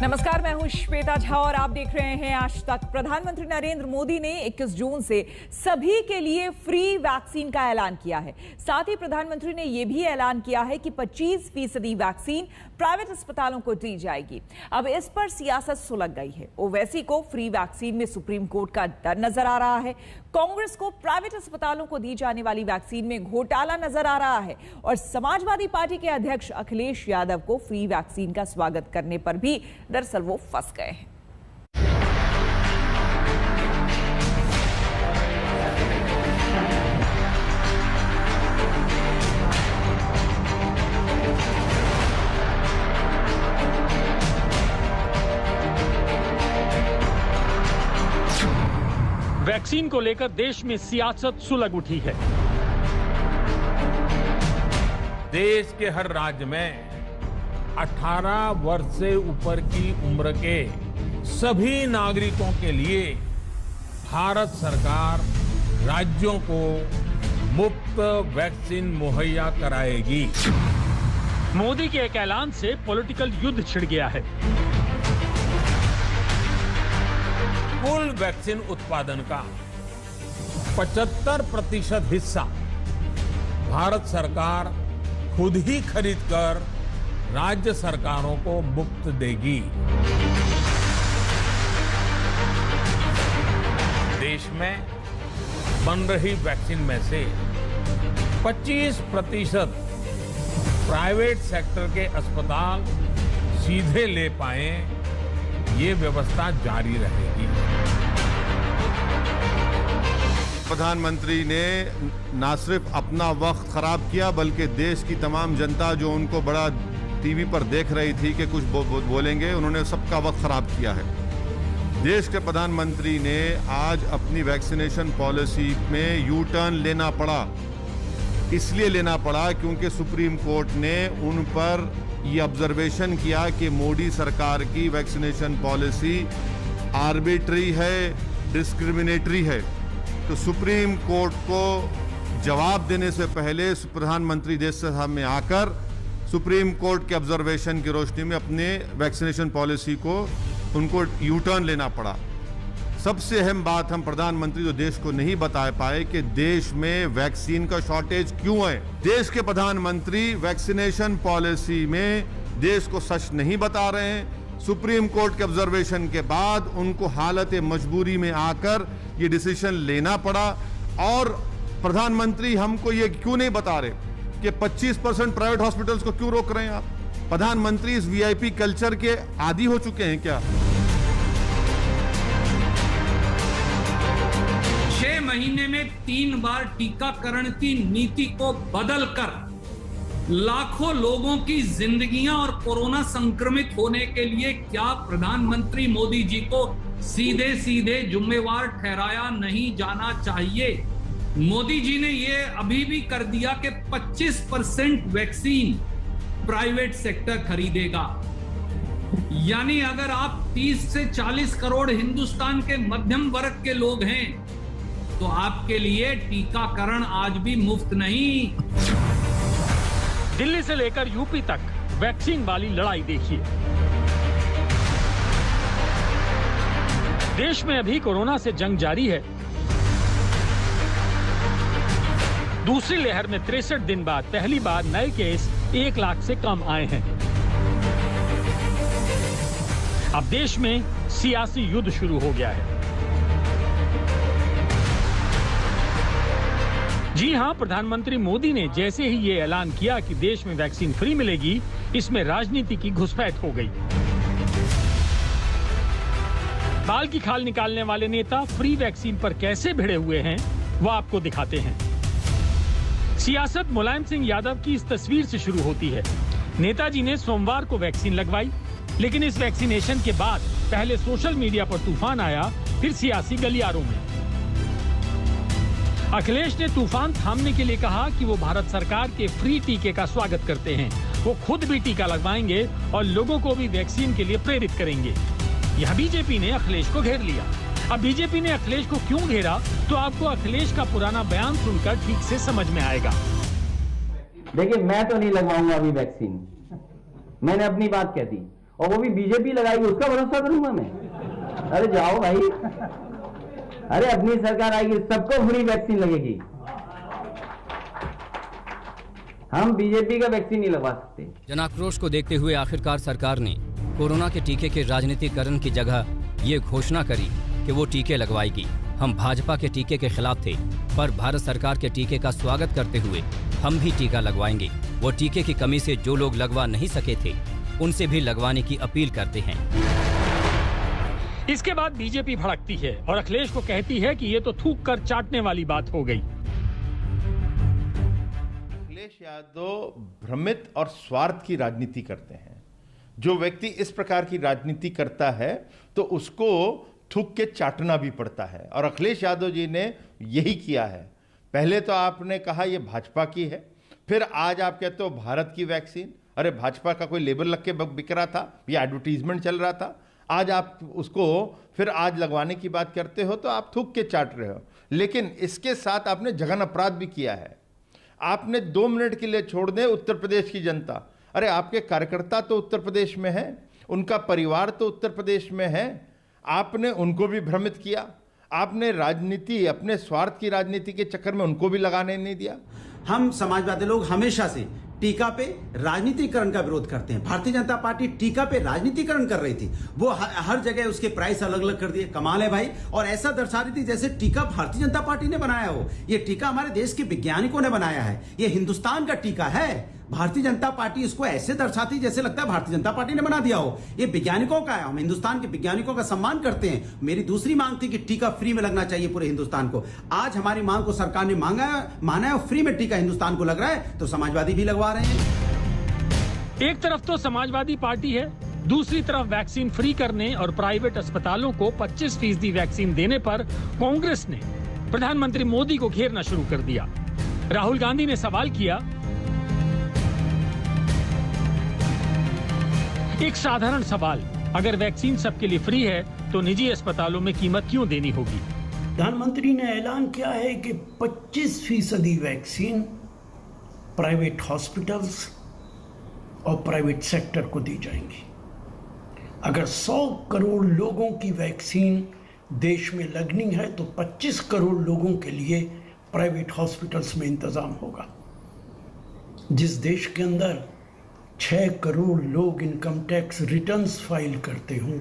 नमस्कार, मैं हूं श्वेता झा और आप देख रहे हैं आज तक। प्रधानमंत्री नरेंद्र मोदी ने 21 जून से सभी के लिए फ्री वैक्सीन का ऐलान किया है। साथ ही प्रधानमंत्री ने यह भी ऐलान किया है कि 25% वैक्सीन प्राइवेट अस्पतालों को दी जाएगी। अब इस पर सियासत सुलग गई है। ओवैसी को फ्री वैक्सीन में सुप्रीम कोर्ट का डर नजर आ रहा है। कांग्रेस को प्राइवेट अस्पतालों को दी जाने वाली वैक्सीन में घोटाला नजर आ रहा है और समाजवादी पार्टी के अध्यक्ष अखिलेश यादव को फ्री वैक्सीन का स्वागत करने पर भी दरअसल वो फंस गए हैं। वैक्सीन को लेकर देश में सियासत सुलग उठी है। देश के हर राज्य में 18 वर्ष से ऊपर की उम्र के सभी नागरिकों के लिए भारत सरकार राज्यों को मुफ्त वैक्सीन मुहैया कराएगी। मोदी के एक ऐलान से पॉलिटिकल युद्ध छिड़ गया है। कुल वैक्सीन उत्पादन का 75% हिस्सा भारत सरकार खुद ही खरीदकर राज्य सरकारों को मुफ्त देगी। देश में बन रही वैक्सीन में से 25% प्राइवेट सेक्टर के अस्पताल सीधे ले पाए, ये व्यवस्था जारी रहेगी। प्रधानमंत्री ने न सिर्फ अपना वक्त खराब किया बल्कि देश की तमाम जनता जो उनको बड़ा टीवी पर देख रही थी कि कुछ बोलेंगे, उन्होंने सबका वक्त खराब किया है। देश के प्रधानमंत्री ने आज अपनी वैक्सीनेशन पॉलिसी में यू टर्न लेना पड़ा। इसलिए लेना पड़ा क्योंकि सुप्रीम कोर्ट ने उन पर ये ऑब्जर्वेशन किया कि मोदी सरकार की वैक्सीनेशन पॉलिसी आर्बिट्री है, डिस्क्रिमिनेटरी है। तो सुप्रीम कोर्ट को जवाब देने से पहले प्रधानमंत्री देश सभा में आकर सुप्रीम कोर्ट के ऑब्जर्वेशन की रोशनी में अपने वैक्सीनेशन पॉलिसी को उनको यू टर्न लेना पड़ा। सबसे अहम बात हम प्रधानमंत्री जो देश को नहीं बता पाए कि देश में वैक्सीन का शॉर्टेज क्यों है। देश के प्रधानमंत्री वैक्सीनेशन पॉलिसी में देश को सच नहीं बता रहे हैं। सुप्रीम कोर्ट के ऑब्जर्वेशन के बाद उनको हालत मजबूरी में आकर ये डिसीजन लेना पड़ा। और प्रधानमंत्री हमको ये क्यों नहीं बता रहे कि 25% प्राइवेट हॉस्पिटल्स को क्यों रोक रहे हैं आप? प्रधानमंत्री इस वीआईपी कल्चर के आदी हो चुके हैं क्या? 6 महीने में 3 बार टीकाकरण की नीति को बदलकर लाखों लोगों की जिंदगियां और कोरोना संक्रमित होने के लिए क्या प्रधानमंत्री मोदी जी को सीधे सीधे जिम्मेवार ठहराया नहीं जाना चाहिए? मोदी जी ने ये अभी भी कर दिया कि 25% वैक्सीन प्राइवेट सेक्टर खरीदेगा। यानी अगर आप 30 से 40 करोड़ हिंदुस्तान के मध्यम वर्ग के लोग हैं तो आपके लिए टीकाकरण आज भी मुफ्त नहीं। दिल्ली से लेकर यूपी तक वैक्सीन वाली लड़ाई देखिए। देश में अभी कोरोना से जंग जारी है। दूसरी लहर में 63 दिन बाद पहली बार नए केस 1 लाख से कम आए हैं। अब देश में सियासी युद्ध शुरू हो गया है। जी हां, प्रधानमंत्री मोदी ने जैसे ही ये ऐलान किया कि देश में वैक्सीन फ्री मिलेगी, इसमें राजनीति की घुसपैठ हो गई। बाल की खाल निकालने वाले नेता फ्री वैक्सीन पर कैसे भिड़े हुए हैं, वो आपको दिखाते हैं। सियासत मुलायम सिंह यादव की इस तस्वीर से शुरू होती है। नेताजी ने सोमवार को वैक्सीन लगवाई, लेकिन इस वैक्सीनेशन के बाद पहले सोशल मीडिया पर तूफान आया, फिर सियासी गलियारों में। अखिलेश ने तूफान थामने के लिए कहा कि वो भारत सरकार के फ्री टीके का स्वागत करते हैं। वो खुद भी टीका लगवाएंगे और लोगों को भी वैक्सीन के लिए प्रेरित करेंगे। यह बीजेपी ने अखिलेश को घेर लिया। अब बीजेपी ने अखिलेश को क्यों घेरा, तो आपको अखिलेश का पुराना बयान सुनकर ठीक से समझ में आएगा। देखिए, मैं तो नहीं लगवाऊंगा अभी वैक्सीन, मैंने अपनी बात कह दी। और वो भी बीजेपी लगाएगी, उसका भरोसा करूंगा मैं? अरे जाओ भाई, अरे अपनी सरकार आएगी, सबको फ्री वैक्सीन लगेगी। हम बीजेपी का वैक्सीन नहीं लगवा सकते। जनाक्रोश को देखते हुए आखिरकार सरकार ने कोरोना के टीके के राजनीतिकरण की जगह ये घोषणा करी कि वो टीके लगवाएगी। हम भाजपा के टीके के खिलाफ थे, पर भारत सरकार के टीके का स्वागत करते हुए हम भी टीका लगवाएंगे। वो टीके की कमी से जो लोग लगवा नहीं सके थे, उनसे भी लगवाने की अपील करते हैं। इसके बाद बीजेपी भड़कती है और अखिलेश को कहती है कि ये तो थूक कर चाटने वाली बात हो गई। अखिलेश यादव भ्रमित और स्वार्थ की राजनीति करते हैं। जो व्यक्ति इस प्रकार की राजनीति करता है तो उसको थूक के चाटना भी पड़ता है, और अखिलेश यादव जी ने यही किया है। पहले तो आपने कहा ये भाजपा की है, फिर आज आप कहते हो भारत की वैक्सीन। अरे भाजपा का कोई लेबल लग के बिक रहा था, ये एडवर्टीजमेंट चल रहा था, आज आप उसको फिर आज लगवाने की बात करते हो तो आप थूक के चाट रहे हो। लेकिन इसके साथ आपने जघन अपराध भी किया है। आपने 2 मिनट के लिए छोड़ दें उत्तर प्रदेश की जनता, अरे आपके कार्यकर्ता तो उत्तर प्रदेश में है, उनका परिवार तो उत्तर प्रदेश में है, आपने उनको भी भ्रमित किया। आपने राजनीति, अपने स्वार्थ की राजनीति के चक्कर में उनको भी लगाने नहीं दिया। हम समाजवादी लोग हमेशा से टीका पे राजनीतिकरण का विरोध करते हैं। भारतीय जनता पार्टी टीका पे राजनीतिकरण कर रही थी, वो हर जगह उसके प्राइस अलग अलग कर दिए। कमाल है भाई, और ऐसा दर्शा रही थी जैसे टीका भारतीय जनता पार्टी ने बनाया हो। ये टीका हमारे देश के वैज्ञानिकों ने बनाया है, ये हिंदुस्तान का टीका है। भारतीय जनता पार्टी इसको ऐसे दर्शाती जैसे लगता है भारतीय जनता पार्टी ने बना दिया हो। ये वैज्ञानिकों का है, हम हिंदुस्तान के वैज्ञानिकों का सम्मान करते हैं। मेरी दूसरी मांग थी कि टीका फ्री में लगना चाहिए पूरे हिंदुस्तान को। आज हमारी मांग को सरकार ने माना है और फ्री में टीका हिंदुस्तान को लग रहा है, तो समाजवादी भी लगवा रहे हैं। एक तरफ तो समाजवादी पार्टी है, दूसरी तरफ वैक्सीन फ्री करने और प्राइवेट अस्पतालों को 25% वैक्सीन देने पर कांग्रेस ने प्रधानमंत्री मोदी को घेरना शुरू कर दिया। राहुल गांधी ने सवाल किया, एक साधारण सवाल, अगर वैक्सीन सबके लिए फ्री है तो निजी अस्पतालों में कीमत क्यों देनी होगी? प्रधानमंत्री ने ऐलान किया है कि 25% वैक्सीन प्राइवेट हॉस्पिटल्स और प्राइवेट सेक्टर को दी जाएंगी। अगर 100 करोड़ लोगों की वैक्सीन देश में लगनी है तो 25 करोड़ लोगों के लिए प्राइवेट हॉस्पिटल्स में इंतजाम होगा। जिस देश के अंदर 6 करोड़ लोग इनकम टैक्स रिटर्न्स फाइल करते हों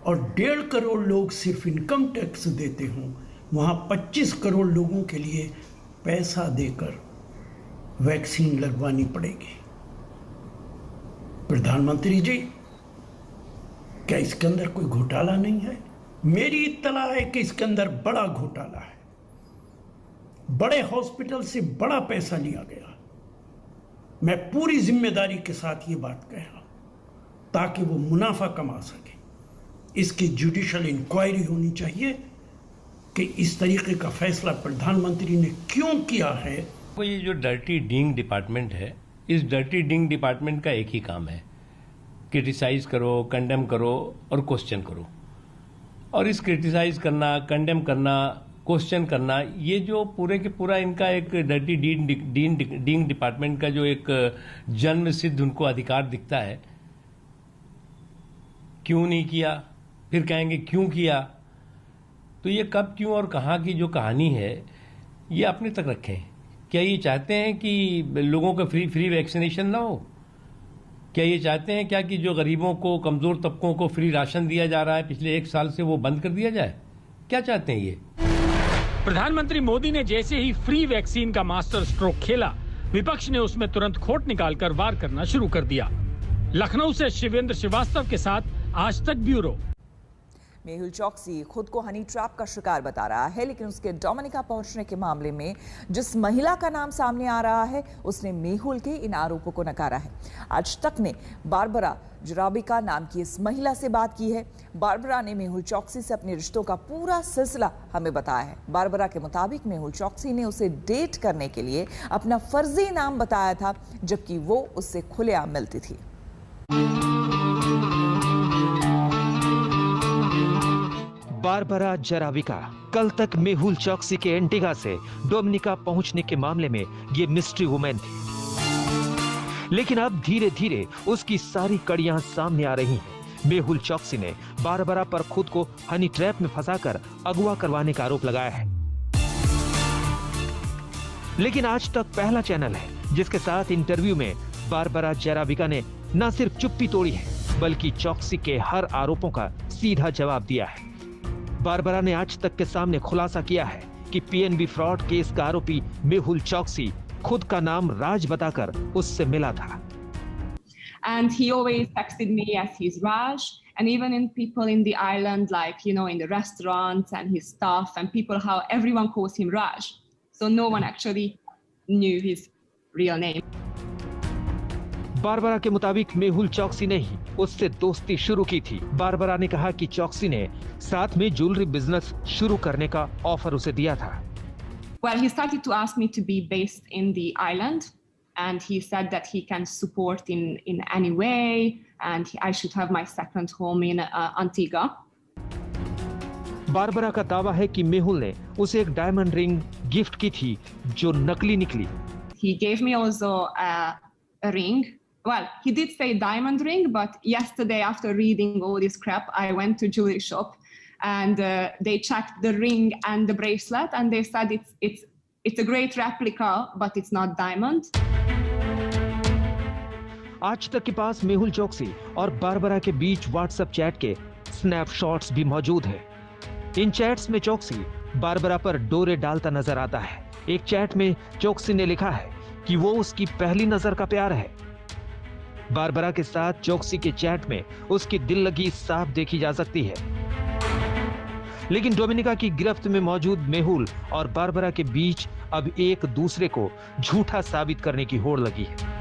और 1.5 करोड़ लोग सिर्फ इनकम टैक्स देते हों, वहाँ 25 करोड़ लोगों के लिए पैसा देकर वैक्सीन लगवानी पड़ेगी। प्रधानमंत्री जी, क्या इसके अंदर कोई घोटाला नहीं है? मेरी इत्तला है कि इसके अंदर बड़ा घोटाला है। बड़े हॉस्पिटल से बड़ा पैसा लिया गया। मैं पूरी जिम्मेदारी के साथ ये बात कह रहा हूं ताकि वो मुनाफा कमा सके। इसकी जुडिशियल इंक्वायरी होनी चाहिए कि इस तरीके का फैसला प्रधानमंत्री ने क्यों किया है। ये जो डर्टी डीइंग डिपार्टमेंट है, इस डर्टी डीइंग डिपार्टमेंट का एक ही काम है, क्रिटिसाइज करो, कंडेम करो और क्वेश्चन करो। और इस क्रिटिसाइज करना, कंडेम करना, क्वेश्चन करना, ये जो पूरे के पूरा इनका एक डर्टी डीइंग डिपार्टमेंट का जो एक जन्म सिद्ध उनको अधिकार दिखता है। क्यों नहीं किया, फिर कहेंगे क्यों किया। तो ये कब, क्यों और कहाँ की जो कहानी है ये अपने तक रखें। क्या ये चाहते हैं कि लोगों का फ्री वैक्सीनेशन ना हो? क्या ये चाहते हैं क्या कि जो गरीबों को, कमजोर तबकों को फ्री राशन दिया जा रहा है पिछले 1 साल से, वो बंद कर दिया जाए? क्या चाहते हैं ये? प्रधानमंत्री मोदी ने जैसे ही फ्री वैक्सीन का मास्टर स्ट्रोक खेला, विपक्ष ने उसमें तुरंत खोट निकालकर वार करना शुरू कर दिया। लखनऊ से शिवेंद्र श्रीवास्तव के साथ आज तक ब्यूरो। मेहुल चौकसी खुद को हनी ट्रैप का शिकार बता रहा है, लेकिन उसके डोमिनिका पहुंचने के मामले में जिस महिला का नाम सामने आ रहा है उसने मेहुल के इन आरोपों को नकारा है। आज तक ने बारबरा जुराबिका नाम की इस महिला से बात की है। बारबरा ने मेहुल चौकसी से अपने रिश्तों का पूरा सिलसिला हमें बताया है। बारबरा के मुताबिक मेहुल चौकसी ने उसे डेट करने के लिए अपना फर्जी नाम बताया था, जबकि वो उससे खुलेआम मिलती थी। बारबरा जराविका कल तक मेहुल चौकसी के एंटीगा से डोमिनिका पहुंचने के मामले में ये मिस्ट्री वुमेन थी। लेकिन अब धीरे धीरे उसकी सारी कड़ियां सामने आ रही हैं। मेहुल चौकसी ने बारबरा पर खुद को हनी ट्रैप में फंसाकर अगवा करवाने का आरोप लगाया है। लेकिन आज तक पहला चैनल है जिसके साथ इंटरव्यू में बारबरा जराविका ने न सिर्फ चुप्पी तोड़ी है बल्कि चौकसी के हर आरोपों का सीधा जवाब दिया है। बारबरा ने आज तक के सामने खुलासा किया है कि पीएनबी फ्रॉड केस का आरोपी मेहुल चौकसी खुद का नाम राज बताकर उससे मिला था। And he always texted me as he's Raj, and even in people in the island, like, you know, in the restaurants and his staff and people, how everyone calls him Raj. So no one actually knew his real name. Barbara के मुताबिक मेहुल चौकसी ने ही उससे दोस्ती शुरू की थी। Barbara ने कहा कि चौकसी ने साथ में ज्वेलरी बिजनेस शुरू करने का ऑफर उसे दिया था। Well, he started to ask me to be based in the island. And he said that he can support in any way, and I should have my second home in Antigua. Barbara का दावा है कि मेहुल ने उसे एक diamond ring gift की थी जो नकली निकली। He gave me also a ring. Well, he did say diamond ring, but yesterday after reading all this crap, I went to jewelry shop and they checked the ring and the bracelet, and they said it's a great replica, but it's not diamond. आज तक के पास मेहुल चौकसी और Barbara के बीच WhatsApp chat के snapshots भी मौजूद हैं। इन चैट्स में चौकसी बारबरा पर डोरे डालता नजर आता है। एक चैट में चौकसी ने लिखा है कि वो उसकी पहली नजर का प्यार है। बारबरा के साथ चौकसी के चैट में उसकी दिल लगी साफ देखी जा सकती है। लेकिन डोमिनिका की गिरफ्त में मौजूद मेहुल और बारबरा के बीच अब एक दूसरे को झूठा साबित करने की होड़ लगी है।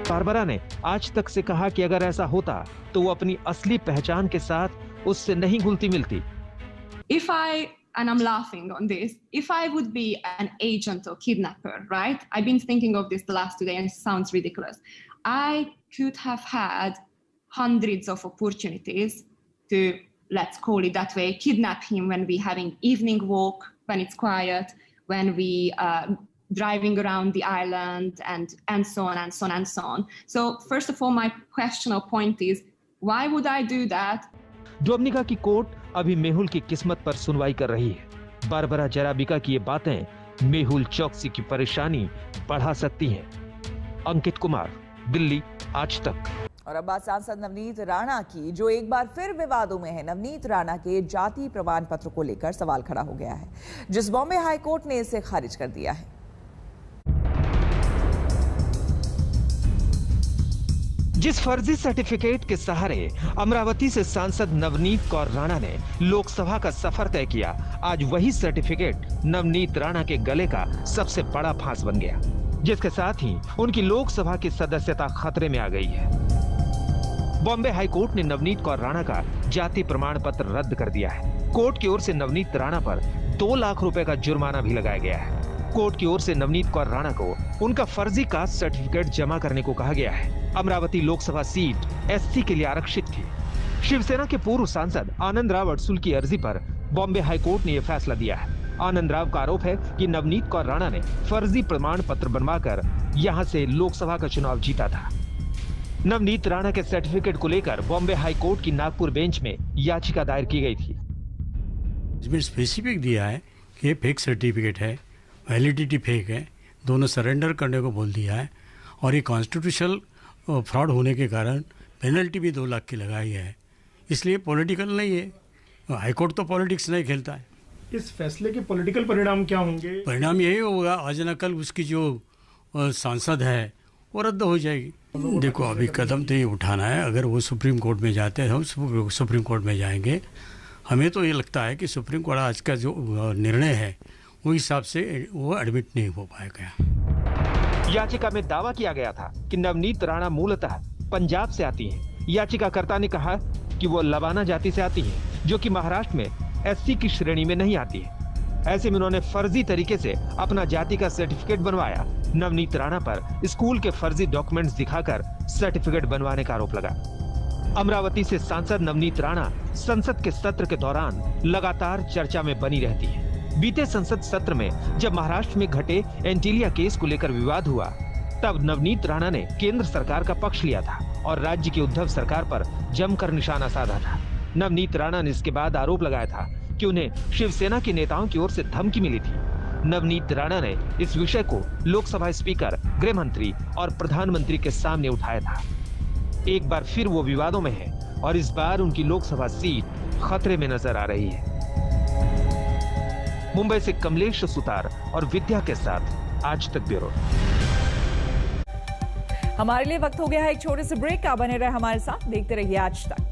बारबरा ने आज तक से कहा कि अगर ऐसा होता तो वो अपनी असली पहचान के साथ उससे नहीं घुलती मिलती। And I'm laughing on this. If I would be an agent or kidnapper, right? I've been thinking of this the last 2 days and it sounds ridiculous. I could have had hundreds of opportunities to, let's call it that way, kidnap him when we're having evening walk, when it's quiet, when we driving around the island and so on and so on and so on. So first of all, my question or point is, why would I do that? Dominica की court अभी मेहुल की किस्मत पर सुनवाई कर रही है। Barbara जराविका की ये बातें मेहुल चौकसी की परेशानी बढ़ा सकती हैं। अंकित कुमार, दिल्ली, आज तक। और अब बात सांसद नवनीत राणा की, जो एक बार फिर विवादों में है। नवनीत राणा के जाति प्रमाण पत्र को लेकर सवाल खड़ा हो गया है, जिस बॉम्बे हाई कोर्ट ने इसे खारिज कर दिया है। जिस फर्जी सर्टिफिकेट के सहारे अमरावती से सांसद नवनीत कौर राणा ने लोकसभा का सफर तय किया, आज वही सर्टिफिकेट नवनीत राणा के गले का सबसे बड़ा फांस बन गया, जिसके साथ ही उनकी लोकसभा की सदस्यता खतरे में आ गई है। बॉम्बे हाई कोर्ट ने नवनीत कौर राणा का जाति प्रमाण पत्र रद्द कर दिया है। कोर्ट की ओर से नवनीत राणा पर 2 लाख रुपए का जुर्माना भी लगाया गया है। कोर्ट की ओर से नवनीत कौर राणा को उनका फर्जी कास्ट सर्टिफिकेट जमा करने को कहा गया है। अमरावती लोकसभा सीट एससी के लिए आरक्षित थी। शिवसेना के पूर्व सांसद आनंद राव अडसुल की अर्जी पर बॉम्बे हाई कोर्ट ने यह फैसला दिया है। आनंद राव का आरोप है कि नवनीत कौर राणा ने फर्जी प्रमाण पत्र बनवाकर यहां से लोकसभा का चुनाव जीता था। नवनीत राणा के सर्टिफिकेट को लेकर बॉम्बे हाई कोर्ट की नागपुर बेंच में याचिका दायर की गई थी। इसमें स्पेसिफिक दिया है कि फेक सर्टिफिकेट है, वैलिडिटी फेक है, दोनों सरेंडर करने को बोल दिया है और ये कॉन्स्टिट्यूशनल फ्रॉड होने के कारण पेनल्टी भी 2 लाख की लगाई है। इसलिए पॉलिटिकल नहीं है, हाईकोर्ट तो पॉलिटिक्स नहीं खेलता है। इस फैसले के पॉलिटिकल परिणाम क्या होंगे? परिणाम यही होगा, आज न कल उसकी जो सांसद है वो रद्द हो जाएगी। देखो, अभी कदम तो ये उठाना है। अगर वो सुप्रीम कोर्ट में जाते हैं, हम सुप्रीम कोर्ट में जाएंगे। हमें तो ये लगता है कि सुप्रीम कोर्ट आज का जो निर्णय है वो हिसाब से वो एडमिट नहीं हो पाएगा। याचिका में दावा किया गया था कि नवनीत राणा मूलतः पंजाब से आती हैं। याचिकाकर्ता ने कहा कि वो लबाना जाति से आती हैं, जो कि महाराष्ट्र में एससी की श्रेणी में नहीं आती है। ऐसे में उन्होंने फर्जी तरीके से अपना जाति का सर्टिफिकेट बनवाया। नवनीत राणा पर स्कूल के फर्जी डॉक्यूमेंट्स दिखाकर सर्टिफिकेट बनवाने का आरोप लगा। अमरावती से सांसद नवनीत राणा संसद के सत्र के दौरान लगातार चर्चा में बनी रहती है। बीते संसद सत्र में जब महाराष्ट्र में घटे एंटीलिया केस को लेकर विवाद हुआ, तब नवनीत राणा ने केंद्र सरकार का पक्ष लिया था और राज्य की उद्धव सरकार पर जमकर निशाना साधा था। नवनीत राणा ने इसके बाद आरोप लगाया था कि उन्हें शिवसेना के नेताओं की ओर से धमकी मिली थी। नवनीत राणा ने इस विषय को लोकसभा स्पीकर, गृह मंत्री और प्रधानमंत्री के सामने उठाया था। एक बार फिर वो विवादों में है और इस बार उनकी लोकसभा सीट खतरे में नजर आ रही है। मुंबई से कमलेश सुतार और विद्या के साथ आज तक ब्यूरो। हमारे लिए वक्त हो गया है एक छोटे से ब्रेक का। बने रहे हमारे साथ, देखते रहिए आज तक।